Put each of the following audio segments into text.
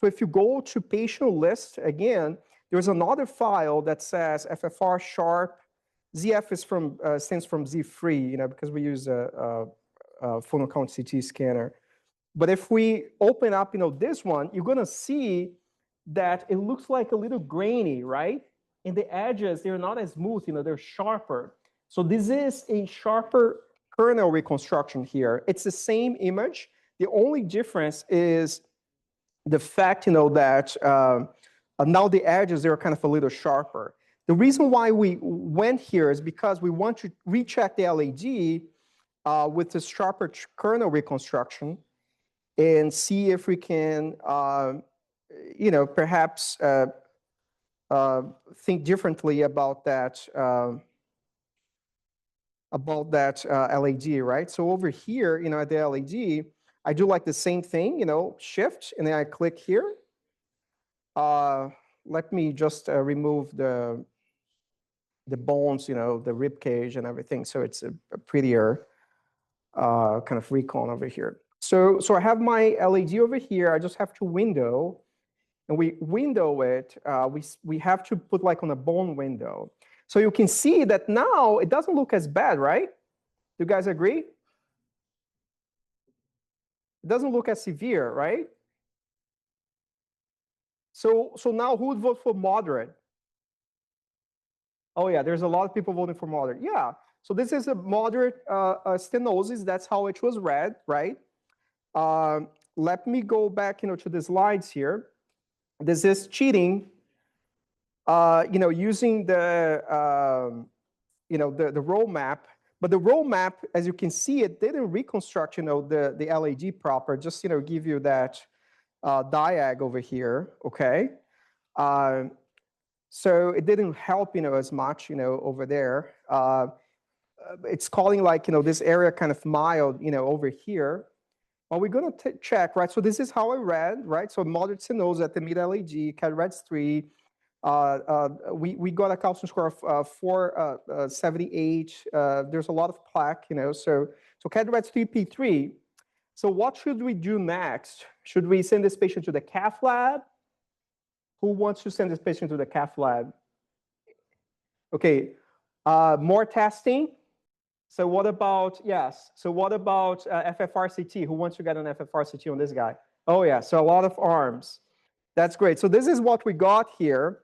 So if you go to patient list, again, there's another file that says FFR sharp. ZF is stands from Z free, because we use a photon count CT scanner. But if we open up, this one, you're gonna see that it looks like a little grainy, right? And the edges, they're not as smooth, they're sharper. So this is a sharper kernel reconstruction here. It's the same image. The only difference is the fact, that now the edges, they're kind of a little sharper. The reason why we went here is because we want to recheck the LAD with the sharper kernel reconstruction and see if we can, perhaps think differently about that LAD, right? So over here, at the LAD, I do like the same thing, shift, and then I click here. Let me just remove the bones, the rib cage and everything, so it's a prettier kind of recon over here. So I have my LAD over here. I just have to window, and we window it. We have to put like on a bone window. So you can see that now it doesn't look as bad, right? You guys agree? It doesn't look as severe, right? So now who would vote for moderate? Oh yeah, there's a lot of people voting for moderate. Yeah, so this is a moderate stenosis. That's how it was read, right? Let me go back, to the slides here. This is cheating, using the row map. But the row map, as you can see, it didn't reconstruct, the LAD proper. Just, give you that diag over here, okay? So it didn't help, as much, over there. It's calling like, this area kind of mild, over here. Well, we're going to check, right? So this is how I read, right? So moderate stenosis at the mid-LAD, CAD-REDS 3. We got a calcium score of 478. There's a lot of plaque, so CAD-REDS 3 P3. So what should we do next? Should we send this patient to the cath lab? Who wants to send this patient to the cath lab? Okay, more testing. So what about, yes, so what about FFRCT? Who wants to get an FFRCT on this guy? Oh yeah, so a lot of arms. That's great. So this is what we got here.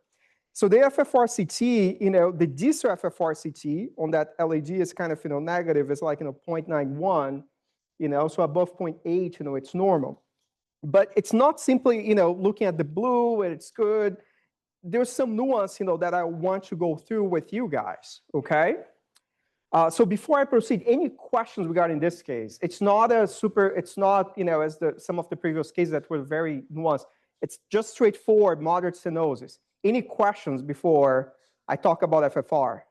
So the FFRCT, the distal FFRCT on that LAD is kind of, negative. It's like, 0.91, so above 0.8, it's normal. But it's not simply, looking at the blue and it's good. There's some nuance, that I want to go through with you guys, okay? So before I proceed, any questions regarding this case? It's not as some of the previous cases that were very nuanced. It's just straightforward moderate stenosis. Any questions before I talk about FFR?